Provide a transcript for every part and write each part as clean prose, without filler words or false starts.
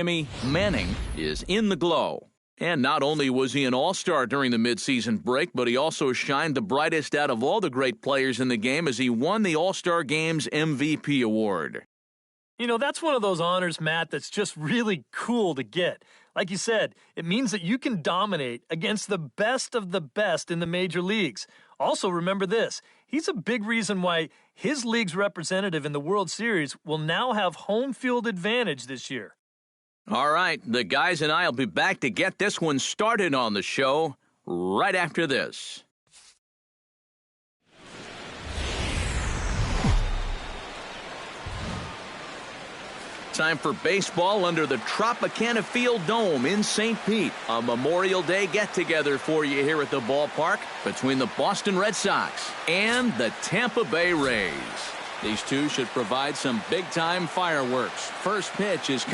Jimmy Manning is in the glow. And not only was he an all-star during the midseason break, but he also shined the brightest out of all the great players in the game as he won the All-Star Game's MVP award. You know, that's one of those honors, Matt, that's just really cool to get. Like you said, it means that you can dominate against the best of the best in the major leagues. Also, remember this, he's a big reason why his league's representative in the World Series will now have home field advantage this year. All right, the guys and I will be back to get this one started on the show right after this. Time for baseball under the Tropicana Field Dome in St. Pete. A Memorial Day get-together for you here at the ballpark between the Boston Red Sox and the Tampa Bay Rays. These two should provide some big-time fireworks. First pitch is...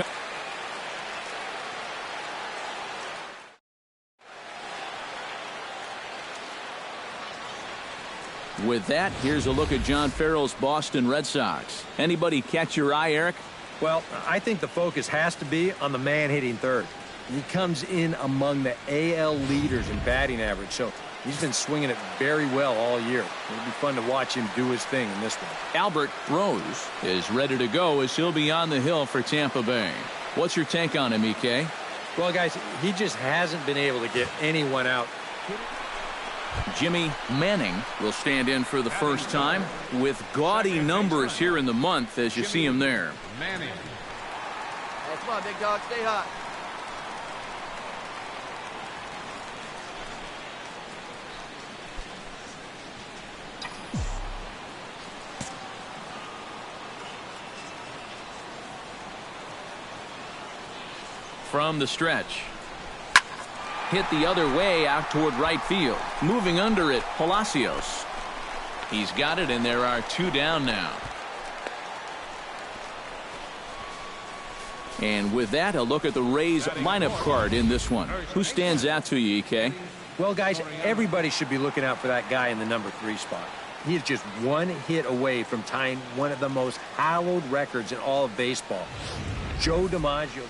With that, here's a look at John Farrell's Boston Red Sox. Anybody catch your eye, Eric? Well, I think the focus has to be on the man hitting third. He comes in among the AL leaders in batting average, so he's been swinging it very well all year. It'll be fun to watch him do his thing in this one. Albert Rose is ready to go as he'll be on the hill for Tampa Bay. What's your take on him, EK? Well, guys, he just hasn't been able to get anyone out. Jimmy Manning will stand in for the first time with gaudy numbers here in the month as you see him there. Manning. Hey, come on, big dog, stay hot. From the stretch. Hit the other way out toward right field. Moving under it, Palacios. He's got it, and there are two down now. And with that, a look at the Rays lineup card in this one. Who stands out to you, EK? Well, guys, everybody should be looking out for that guy in the number 3 spot. He is just one hit away from tying one of the most hallowed records in all of baseball. Joe DiMaggio.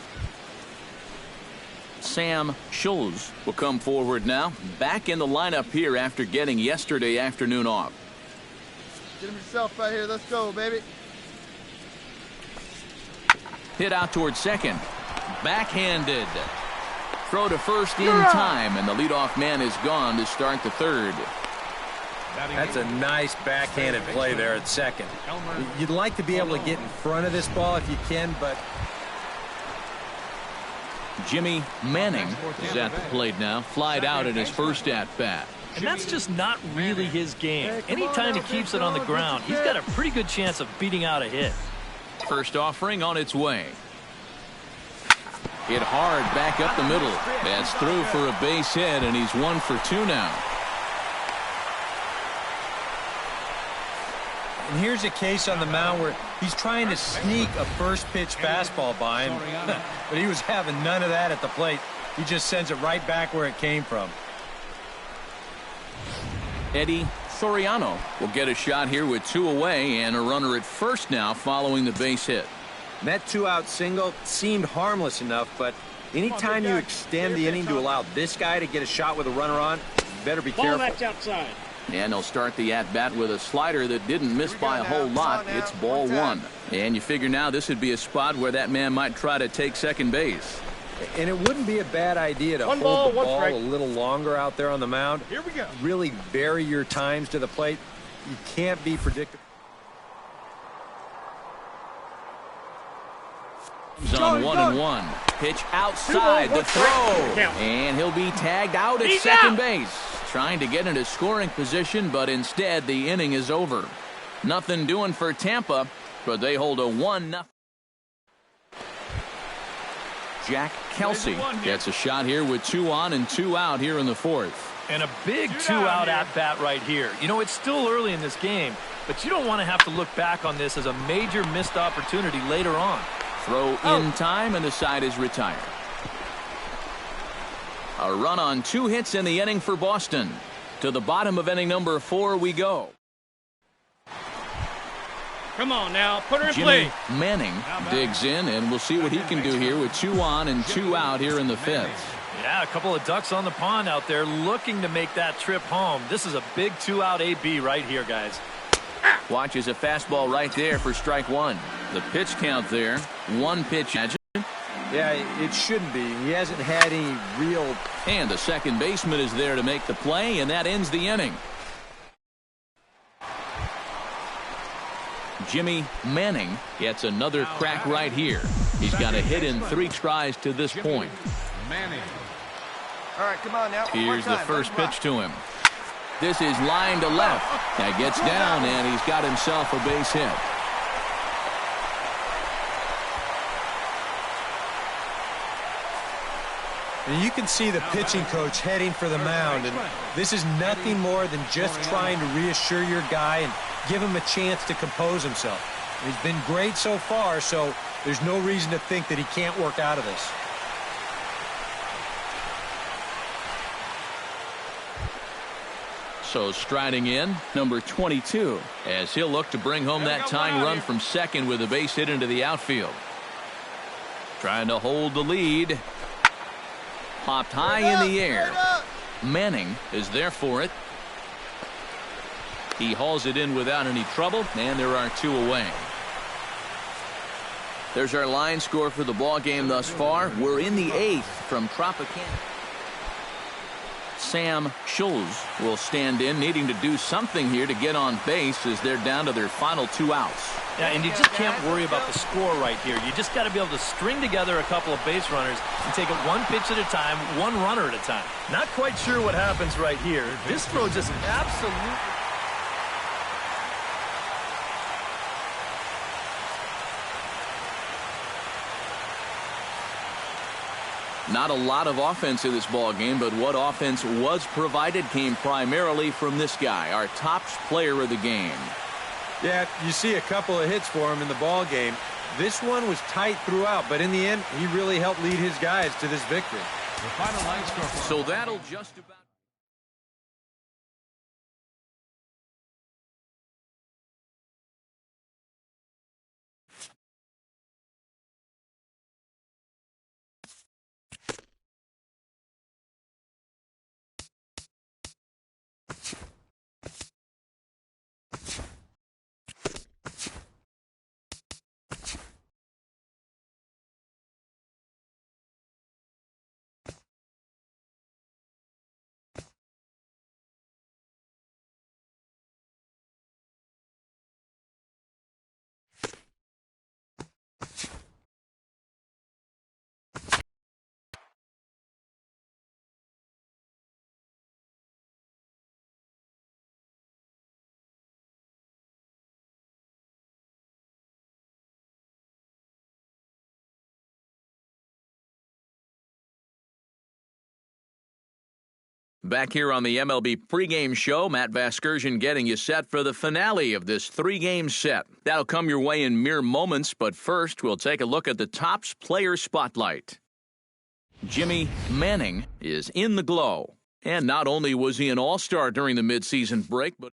Sam Schultz will come forward now. Back in the lineup here after getting yesterday afternoon off. Get him yourself right here. Let's go, baby. Hit out towards second. Backhanded. Throw to first in time, and the leadoff man is gone to start the third. That's a nice backhanded play there at second. You'd like to be able to get in front of this ball if you can, but... Jimmy Manning is at the plate now. Flied out in his first at-bat. And that's just not really his game. Anytime he keeps it on the ground, he's got a pretty good chance of beating out a hit. First offering on its way. Hit hard back up the middle. That's through for a base hit, and he's 1 for 2 now. And here's a case on the mound where he's trying to sneak a first pitch fastball by him, but he was having none of that at the plate. He just sends it right back where it came from. Eddie Soriano will get a shot here with 2 away and a runner at first now following the base hit. And that 2-out single seemed harmless enough, but anytime you extend the inning to allow this guy to get a shot with a runner on, you better be careful. Ball outside. And they'll start the at-bat with a slider that didn't miss by a whole lot. It's ball 1. And you figure now this would be a spot where that man might try to take second base. And it wouldn't be a bad idea to hold the ball a little longer out there on the mound. Here we go. Really vary your times to the plate. You can't be predictable. On 1-1. Pitch outside the throw. And he'll be tagged out at second base. Trying to get into scoring position, but instead the inning is over. Nothing doing for Tampa, but they hold a 1-0. Jack Kelsey gets a shot here with 2 on and 2 out here in the 4th. And a big 2-out at-bat right here. You know, it's still early in this game, but you don't want to have to look back on this as a major missed opportunity later on. Throw in time, and the side is retired. A run on 2 hits in the inning for Boston. To the bottom of inning number 4 we go. Come on now, put her in Jimmy play. Manning digs in, and we'll see what he can do here with 2 on and 2 out here in the 5th. Yeah, a couple of ducks on the pond out there looking to make that trip home. This is a big 2-out AB right here, guys. Watches a fastball right there for strike 1. The pitch count there, 1 pitch. Yeah, it shouldn't be. He hasn't had any real... And the second baseman is there to make the play, and that ends the inning. Jimmy Manning gets another crack right here. He's got a hit in 3 tries to this point. Manning. All right, come on now. Here's the first pitch to him. This is line to left. That gets down, and he's got himself a base hit. And you can see the pitching coach heading for the mound, and this is nothing more than just trying to reassure your guy and give him a chance to compose himself. He's been great so far, so there's no reason to think that he can't work out of this. So striding in, number 22, as he'll look to bring home that tying run from second with a base hit into the outfield. Trying to hold the lead. Popped high in the air. Manning is there for it. He hauls it in without any trouble, and there are 2 away. There's our line score for the ball game thus far. We're in the 8th from Tropicana. Sam Schulz will stand in, needing to do something here to get on base as they're down to their final 2 outs. Yeah, and you just can't worry about the score right here. You just got to be able to string together a couple of base runners and take it 1 pitch at a time, 1 runner at a time. Not quite sure what happens right here. This throw just absolutely... Not a lot of offense in this ball game, but what offense was provided came primarily from this guy, our top player of the game. Yeah, you see a couple of hits for him in the ball game. This one was tight throughout, but in the end, he really helped lead his guys to this victory. The final line score. So that'll just about... Back here on the MLB pregame show, Matt Vasgersian getting you set for the finale of this 3-game set. That'll come your way in mere moments, but first we'll take a look at the Topps Player Spotlight. Jimmy Manning is in the glow. And not only was he an all-star during the midseason break, but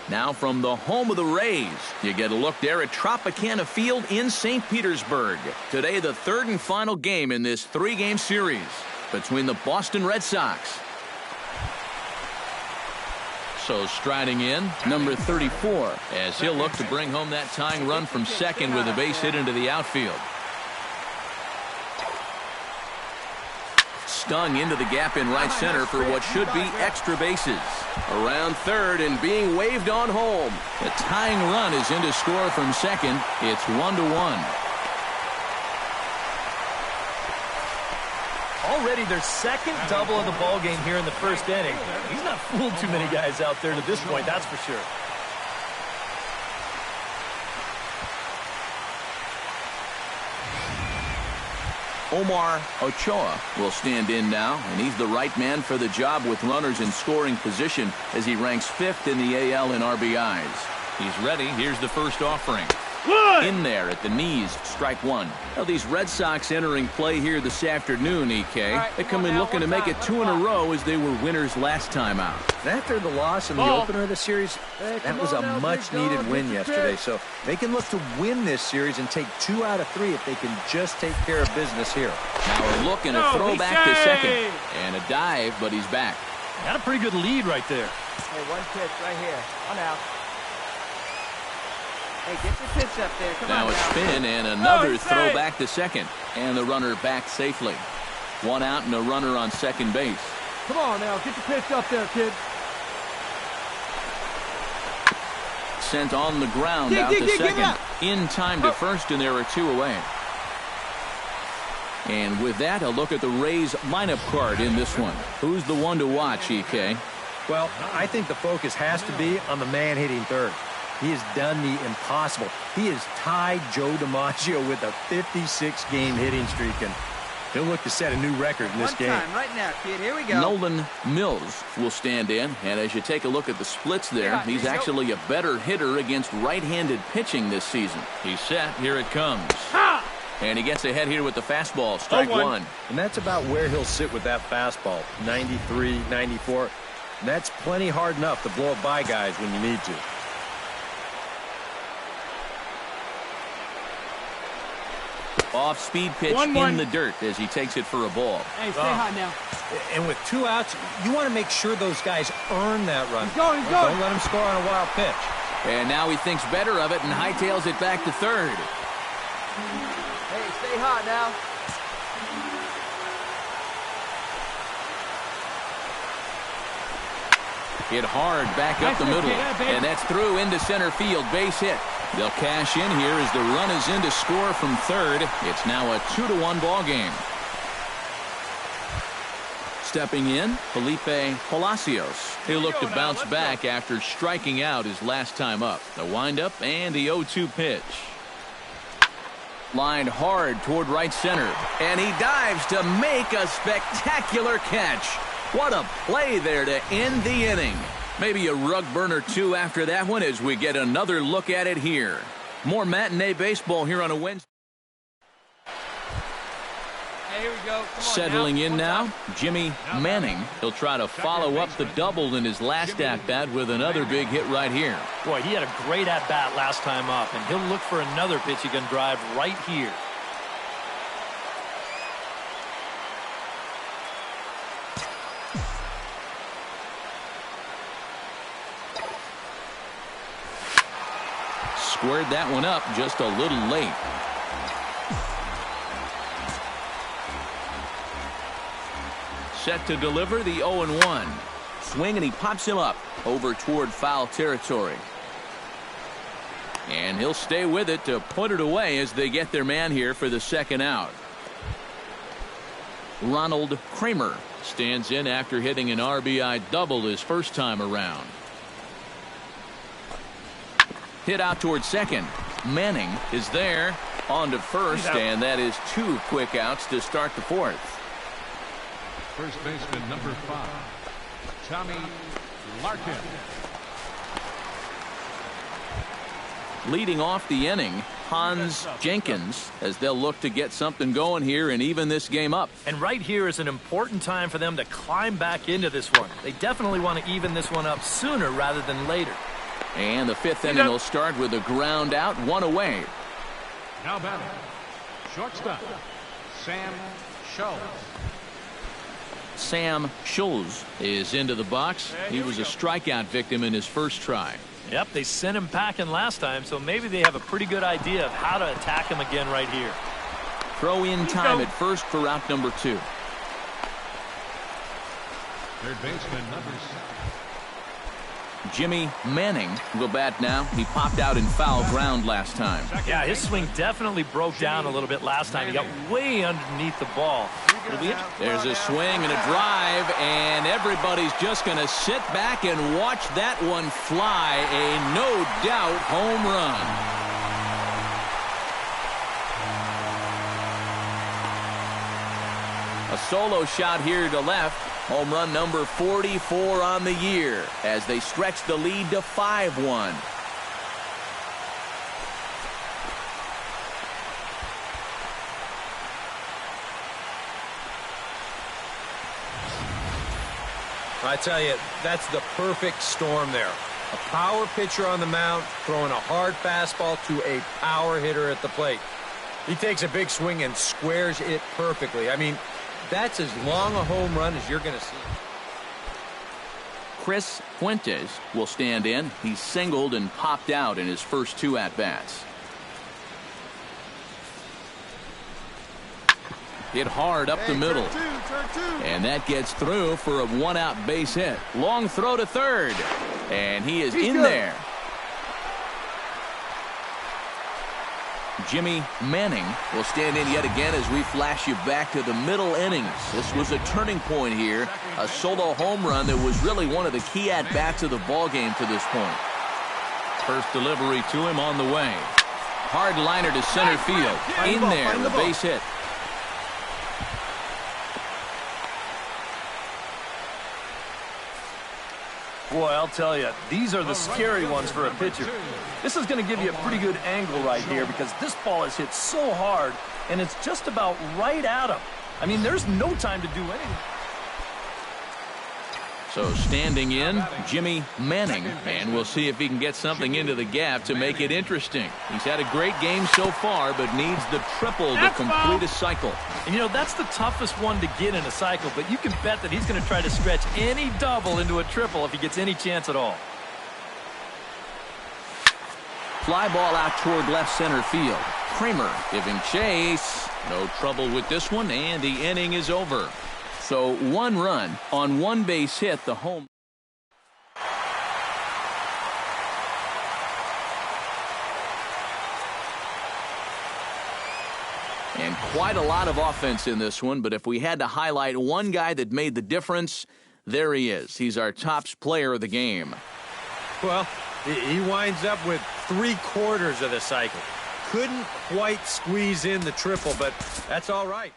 now from the home of the Rays, you get a look there at Tropicana Field in St. Petersburg. Today, the 3rd and final game in this 3-game series between the Boston Red Sox. So striding in, number 34, as he'll look to bring home that tying run from second with a base hit into the outfield. Stung into the gap in right center for what should be extra bases. Around third and being waved on home. The tying run is in to score from second. It's 1-1. Already their second double of the ball game here in the first inning. He's not fooled too many guys out there to this point, that's for sure. Omar Ochoa will stand in now, and he's the right man for the job with runners in scoring position as he ranks 5th in the AL in RBIs. He's ready. Here's the first offering. In there at the knees, strike one. Now these Red Sox entering play here this afternoon, EK. Right, they come in looking to make it 2 in a row as they were winners last time out. After the loss in the opener of the series, that was a much-needed win yesterday. So they can look to win this series and take 2 out of 3 if they can just take care of business here. Now a look and a throw back to second. And a dive, but he's back. Got a pretty good lead right there. Hey, one pitch right here. One out. Hey, get your pitch up there. Come now on a now. spin and another throw back to second. And the runner back safely. 1 out and a runner on second base. Come on now. Get your pitch up there, kid. Sent on the ground out to second. In time to first, and there are 2 away. And with that, a look at the Rays lineup card in this one. Who's the one to watch, EK? Well, I think the focus has to be on the man hitting third. He has done the impossible. He has tied Joe DiMaggio with a 56-game hitting streak, and he'll look to set a new record in this game. One time, right now, kid. Here we go. Nolan Mills will stand in, and as you take a look at the splits there, he's actually a better hitter against right-handed pitching this season. He's set. Here it comes. And he gets ahead here with the fastball, strike one. And that's about where he'll sit with that fastball, 93, 94. And that's plenty hard enough to blow it by guys when you need to. Off-speed pitch in the dirt as he takes it for a ball. Hey, stay hot now. And with 2 outs, you want to make sure those guys earn that run. He's going. Don't let him score on a wild pitch. And now he thinks better of it and hightails it back to third. Hey, stay hot now. Hit hard back up the middle. And that's through into center field. Base hit. They'll cash in here as the run is in to score from third. It's now a 2-1 ball game. Stepping in, Felipe Palacios. He'll look to bounce back after striking out his last time up. The windup and the 0-2 pitch. Lined hard toward right center. And he dives to make a spectacular catch. What a play there to end the inning. Maybe a rug burner, too, after that one as we get another look at it here. More matinee baseball here on a Wednesday. Hey, here we go. Come on Settling in now, Jimmy Manning. He'll try to follow up the double in his last at-bat with another big hit right here. Boy, he had a great at-bat last time up, and he'll look for another pitch he can drive right here. Squared that one up just a little late. Set to deliver the 0-1. Swing and he pops him up over toward foul territory. And he'll stay with it to put it away as they get their man here for the second out. Ronald Kramer stands in after hitting an RBI double his first time around. Hit out toward second. Manning is there on to first, and that is 2 quick outs to start the fourth. First baseman number 5, Tommy Larkin. Leading off the inning, Hans Jenkins, as they'll look to get something going here and even this game up. And right here is an important time for them to climb back into this one. They definitely want to even this one up sooner rather than later. And the 5th inning will start with a ground out, 1 away. Now batting, shortstop, Sam Schultz. Sam Schultz is into the box. He was a strikeout victim in his first try. Yep, they sent him packing last time, so maybe they have a pretty good idea of how to attack him again right here. Throw in time at first for out number 2. Third baseman number 6. Jimmy Manning will bat now. He popped out in foul ground last time. Yeah, his swing definitely broke down a little bit last time. He got way underneath the ball. There's a swing and a drive, and everybody's just going to sit back and watch that one fly. A no-doubt home run. A solo shot here to left. Home run number 44 on the year as they stretch the lead to 5-1. I tell you, that's the perfect storm there. A power pitcher on the mound throwing a hard fastball to a power hitter at the plate. He takes a big swing and squares it perfectly. I mean, that's as long a home run as you're going to see. Chris Fuentes will stand in. He singled and popped out in his first 2 at-bats. Hit hard up the middle. And that gets through for a 1-out base hit. Long throw to third. And he is in there. Jimmy Manning will stand in yet again as we flash you back to the middle innings. This was a turning point here. A solo home run that was really one of the key at-bats of the ballgame to this point. First delivery to him on the way. Hard liner to center field. In there, the base hit. Boy, I'll tell you, these are the scary ones for a pitcher. This is going to give you a pretty good angle right here because this ball is hit so hard, and it's just about right at him. I mean, there's no time to do anything. So standing in, Jimmy Manning, and we'll see if he can get something into the gap to make it interesting. He's had a great game so far, but needs the triple to complete a cycle. And, you know, that's the toughest one to get in a cycle, but you can bet that he's going to try to stretch any double into a triple if he gets any chance at all. Fly ball out toward left center field. Kramer giving chase. No trouble with this one, and the inning is over. So 1 run on 1 base hit, the home. And quite a lot of offense in this one, but if we had to highlight one guy that made the difference, there he is. He's our top player of the game. Well, he winds up with 3/4 of the cycle. Couldn't quite squeeze in the triple, but that's all right.